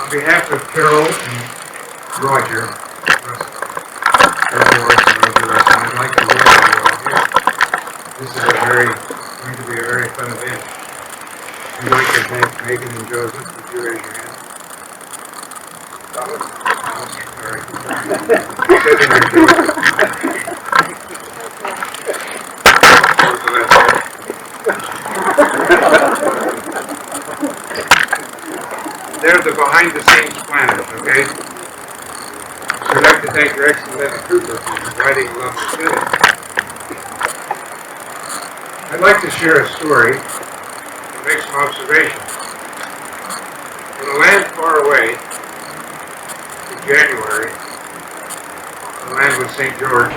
On behalf of Carol and Roger Russell, I'd like to welcome you all here. This is going to be a very fun event. I'd like to thank Megan and Joseph. Would you raise your hand? Thomas, sorry. They're the behind-the-scenes planners, okay? So I'd like to thank Rex and Levy Cooper for providing a lovely setting. I'd like to share a story and make some observations. In a land far away, in January, the land was St. George,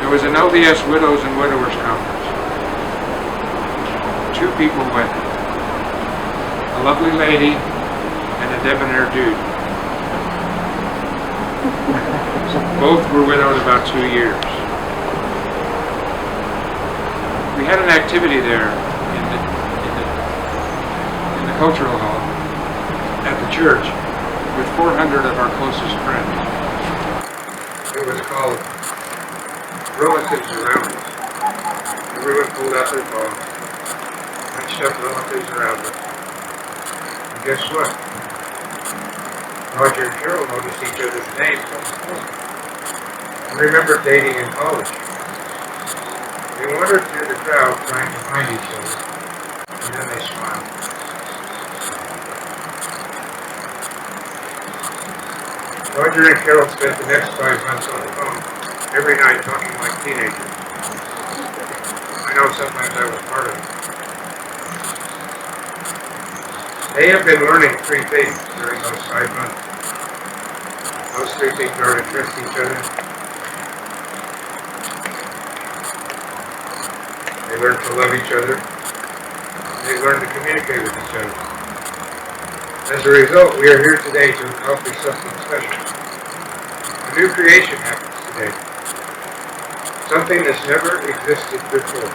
there was an LDS Widows and Widowers Conference. 2 people went. A lovely lady and a debonair dude. Both were widowed about 2 years. We had an activity there in the cultural hall at the church with 400 of our closest friends. It was called Relatives Around Us. Everyone pulled out their phones, matched up relatives around us. And guess what? Roger and Carol noticed each other's names on the phone and remembered dating in college. They wandered through the crowd trying to find each other, and then they smiled. Roger and Carol spent the next 5 months on the phone, every night talking like teenagers. I know sometimes I was part of it. They have been learning 3 things during those 5 months. Those 3 things are to trust each other. They learn to love each other. They learn to communicate with each other. As a result, we are here today to accomplish something special. A new creation happens today. Something that's never existed before.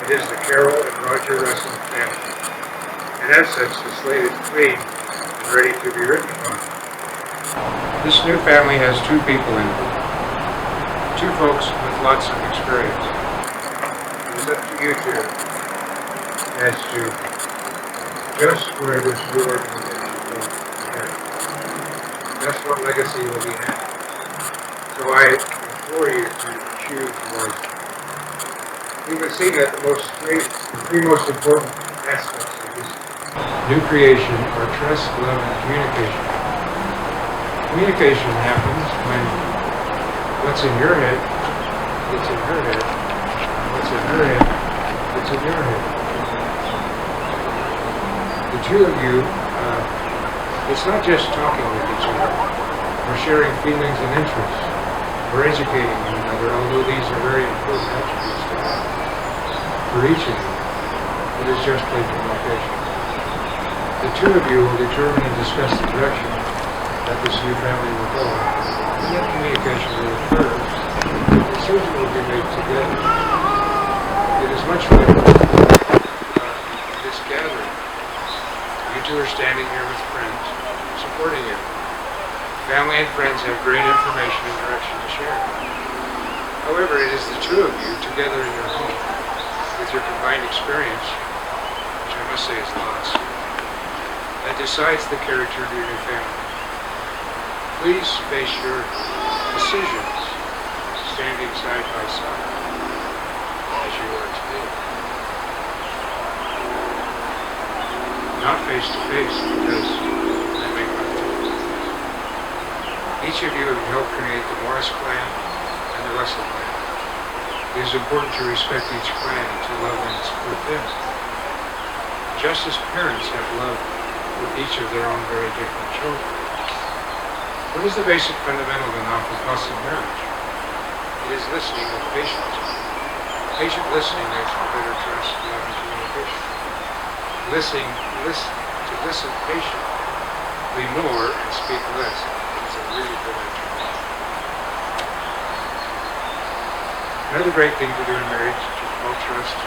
It is the Carol and Roger Russell family. And as such, the slate is clean and ready to be written upon. This new family has 2 people in it. 2 folks with lots of experience. It is up to you 2 as to just where this new organization will head. Just what legacy will be had. So I implore you to choose wisely. You can see that the 3 most important aspects of this new creation are trust, love, and communication. Communication happens when what's in your head gets in her head, and what's in her head gets in your head. The 2 of you, it's not just talking with each other. We're sharing feelings and interests. We're educating one another, although these are very important attributes to have. For each of you, it is just plain communication. The 2 of you will determine and discuss the direction that this new family will go, and that communication will occur. The decision will be made together. It is much like this gathering. You 2 are standing here with friends, supporting you. Family and friends have great information and direction to share. However, it is the 2 of you together in your home, with your combined experience, which I must say is lots, that decides the character of your new family. Please face your decisions standing side by side, as you are today. Not face to face, because that may not do. Each of you have helped create the Morris clan and the Russell clan. It is important to respect each clan and to love and support them. Just as parents have love with each of their own very different children. What is the basic fundamental of a non-compulsive marriage? It is listening with patience. Patient listening makes for better trust, love, and communication. To listen patiently more and speak less is a really good idea. Another great thing to do in marriage to promote trust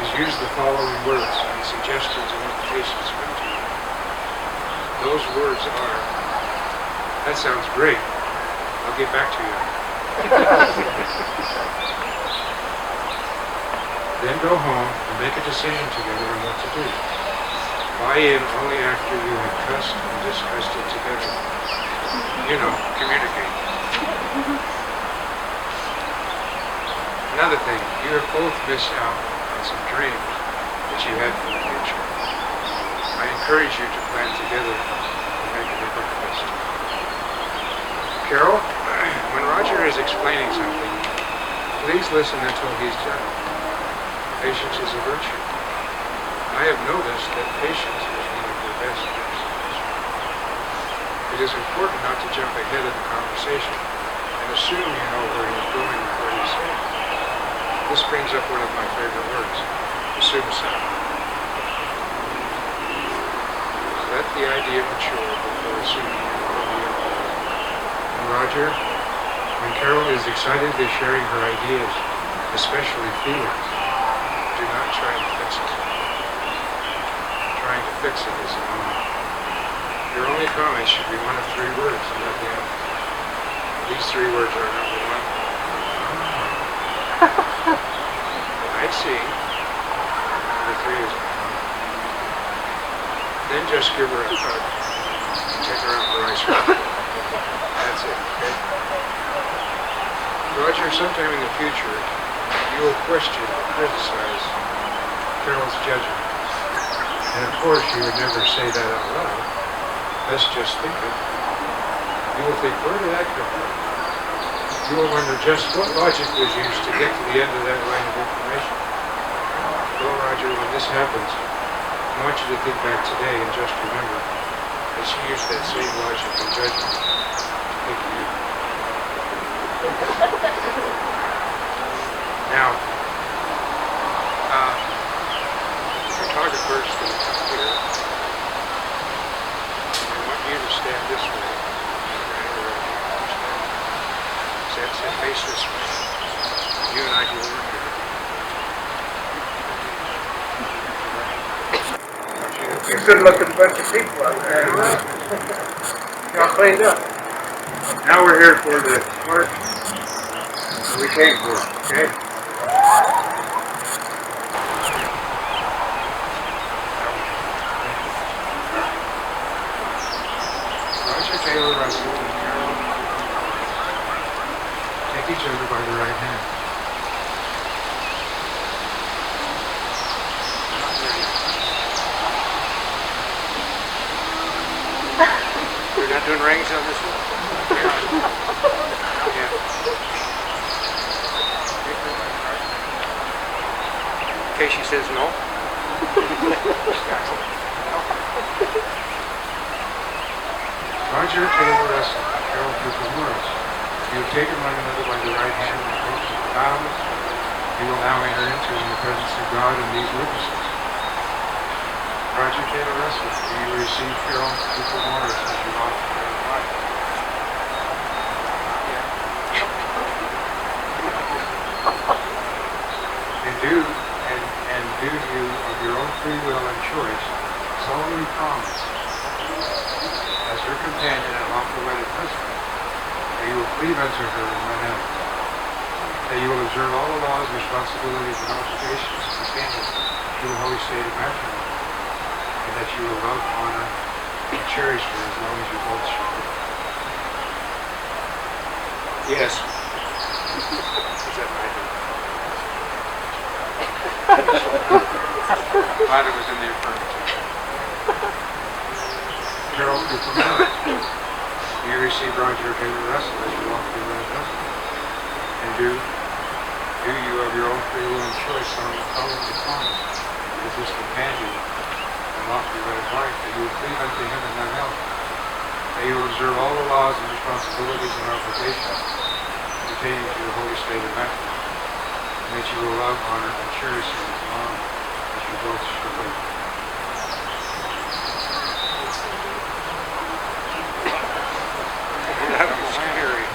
is use the following words and suggestions and invitations come to you. those words are, "That sounds great. I'll get back to you." Then go home and make a decision together on what to do. Buy in only after you have cussed and discussed it together. You know, communicate. Another thing, you have both missed out on some dreams that you had for the future. I encourage you to plan together and make a different list. Carol, when Roger is explaining something, please listen until he's done. Patience is a virtue. I have noticed that patience is one of the best virtues. It is important not to jump ahead of the conversation and assume you know where he's going with what he's saying. This brings up one of my favorite words, assume-some. Let the idea mature before assuming you know the other. And Roger, when Carol is excitedly sharing her ideas, especially feelings, do not try to fix it. Trying to fix it is annoying. Your only comment should be one of 3 words and nothing else. These 3 words are number 1. I see. Number 3 is then just give her a hug and take her out for ice cream. That's it, okay? Roger, sometime in the future, you will question or criticize Carol's judgment. And of course, you would never say that out loud. Let's just think it. You will think, where did that come from? You will wonder just what logic was used to get to the end of that line of information. Well, Roger, when this happens, I want you to think back today and just remember that she used that same logic and judgment to pick you. Now, the photographer is going to come here. I want you to stand this way. Stand face this way. You and I do work here. You're a good-looking bunch of people out there. You're all cleaned up. Now we're here for the part that we came for, okay? Roger Taylor Russell and Carol take each other by the right hand. We're not doing rings on this one? Yeah. In case she says no. Roger Taylor Russell, Carol Cooper Morris. You have taken one another by the right hand and approached the vows you will now enter into in the presence of God and these witnesses. Roger Taylor Russell, do you receive Carol Cooper Morris as your lawful married wife? And do you, of your own free will and choice, solemnly promise, as her companion and lawful wedded husband, that you will cleave unto her and none else, that you will observe all the laws, responsibilities, and obligations pertaining to the holy state of matrimony, and that you will love, honor, and cherish her as long as you both shall live? Yes. Is that right? Glad it was in the affirmative. Carol Cooper Morris, you receive Roger Taylor Russell as your lawfully wedded husband, and do you of your own free will and choice solemnly promise as his companion and lawfully wedded wife that you will cleave unto him and none else, that you will observe all the laws and responsibilities and obligations pertaining to the holy state of matrimony, and that you will love, honor, and cherish him as long as you both shall live. That was scary.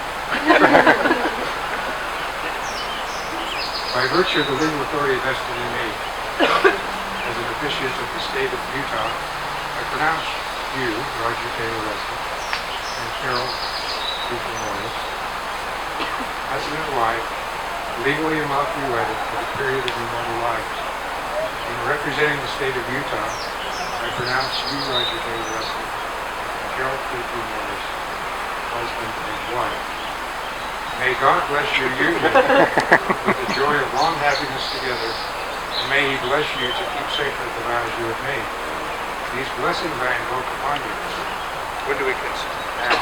By virtue of the legal authority vested in me as an officiant of the state of Utah, I pronounce you, Roger Taylor Russell, and Cheryl Cooper Morris, husband and wife, legally and lawfully wedded for the period of your mortal lives. In representing the state of Utah, I pronounce you, Roger Taylor Russell, and Cheryl Cooper Morris, husband and wife. May God bless your union with the joy of long happiness together, and may He bless you to keep sacred the vows you have made. These blessings I invoke upon you. When do we kiss? Now.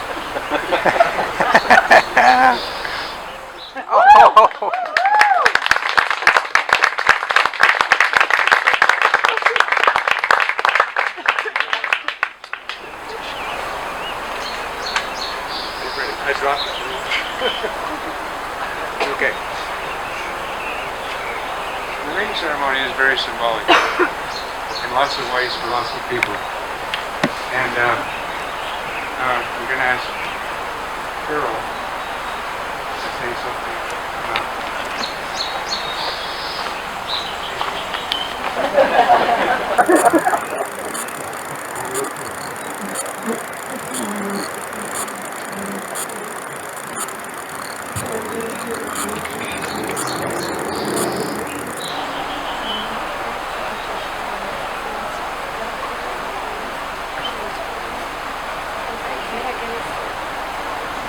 I dropped it. Okay. The ring ceremony is very symbolic in lots of ways for lots of people. And we're going to ask Carol to say something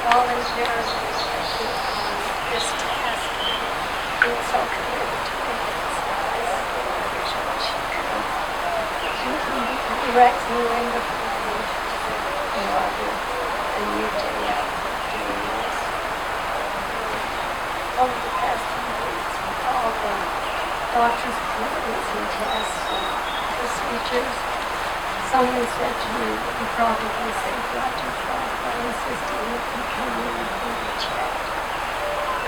volunteers this task being so committed to it. Rex knew in the and you did doing this. Over the past few weeks, with all the doctor's appointments and tests and procedures, someone said to me that you probably saved Roger's life by insisting that you come in and be checked.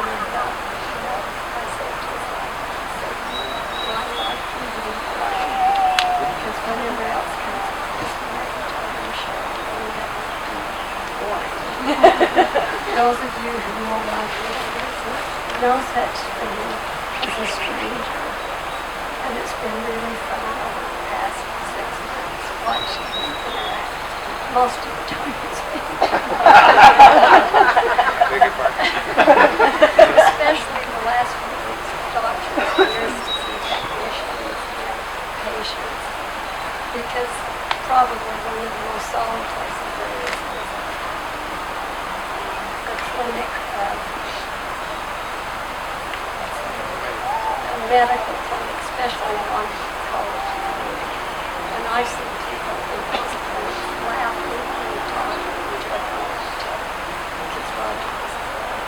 And I thought, I saved his life. I saved my life from being blind. Because whenever else comes to this time, I'm sure I'm going to be blind. Those of you who know Roger, there's no such thing as a stranger. And it's been really fun over the past 6 months watching him interact. Most of the time it's been especially the last few weeks with doctors, nurses, and technicians, and patients. Because probably one of the most solemn places there is the clinic, a medical clinic, especially one called and I see people in those clinics laughing and talking and joking because Roger was there.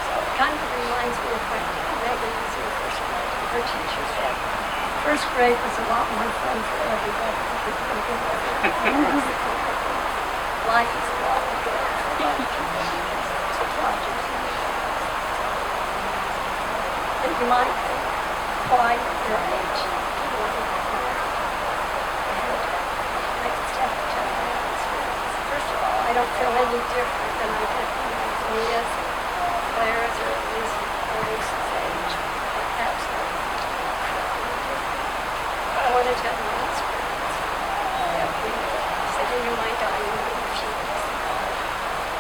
So it kind of reminds me of when Megan was in first grade. Her teacher said first grade was a lot more fun for everybody because they did life is a lot more fun for a lot of people because of Roger's life. And you might think, why at your age? First of all, I don't feel any different than I did when I was Mia's, Claire's, or Lisa's age. Absolutely. I want to tell you an experience that we sitting in my dining room a few weeks ago.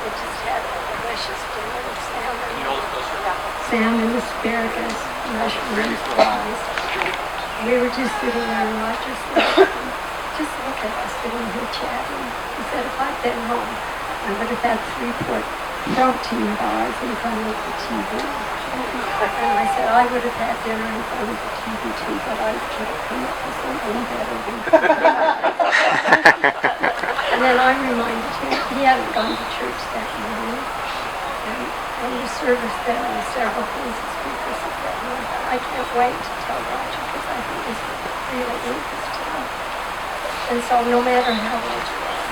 We just had a delicious dinner of salmon, asparagus, mushrooms, fries. We were just sitting there and Roger said, just look at us sitting here chatting. He said, if I'd been home, I would have had 3 protein bars in front of the TV. And I said, I would have had dinner in front of the TV too, but I can't come up with something better than And then I reminded him, he hadn't gone to church that morning. And the service there were several things the speakers had said. I can't wait to tell Roger because I think this is really interesting. And so no matter how old you are,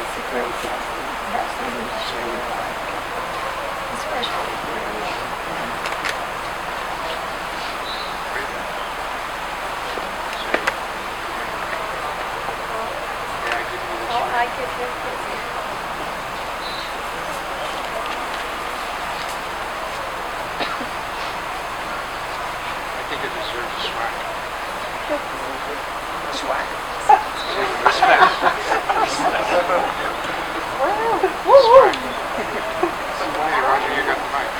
it's a great blessing to have someone to share your life with, especially if you're young. I give him his. I think it deserves a smile. Swag. Roger, you got the mic.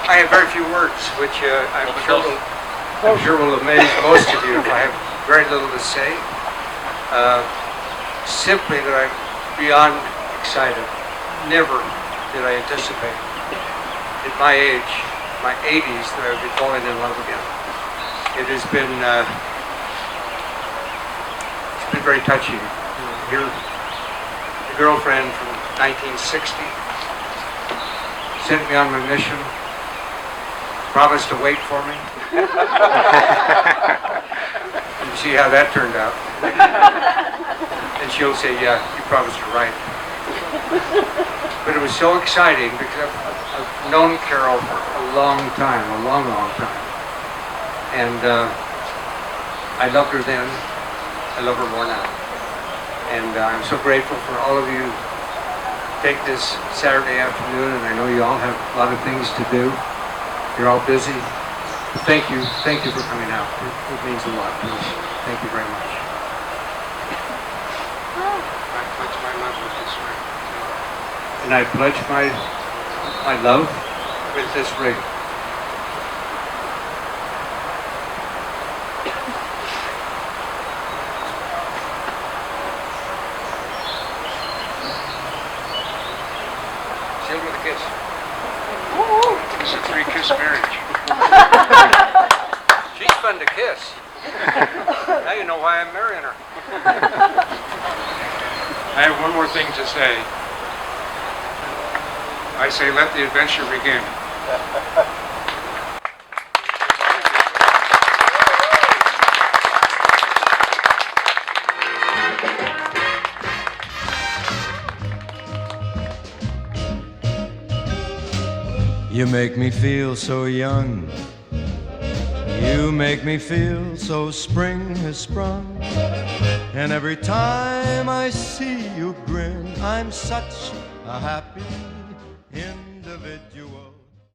I have very few words, which I'm sure will amaze most of you if I have very little to say. Simply that I'm beyond excited. Never did I anticipate at my age, my 80s, that I would be falling in love again. It has been, it's been very touching. Here, a girlfriend from 1960 sent me on my mission, promised to wait for me. And see how that turned out. And she'll say, yeah, you promised to write. But it was so exciting because I've known Carol for a long time, a long, long time. And I loved her then. I love her more now. And I'm so grateful for all of you take this Saturday afternoon, and I know you all have a lot of things to do. You're all busy. Thank you for coming out. It means a lot to us. Thank you very much. I pledge my love with this ring. And I pledge my love with this ring. Seal with a kiss. It's a three-kiss marriage. She's fun to kiss. Now you know why I'm marrying her. I have one more thing to say. I say, let the adventure begin. You make me feel so young. You make me feel so spring has sprung. And every time I see you grin, I'm such a happy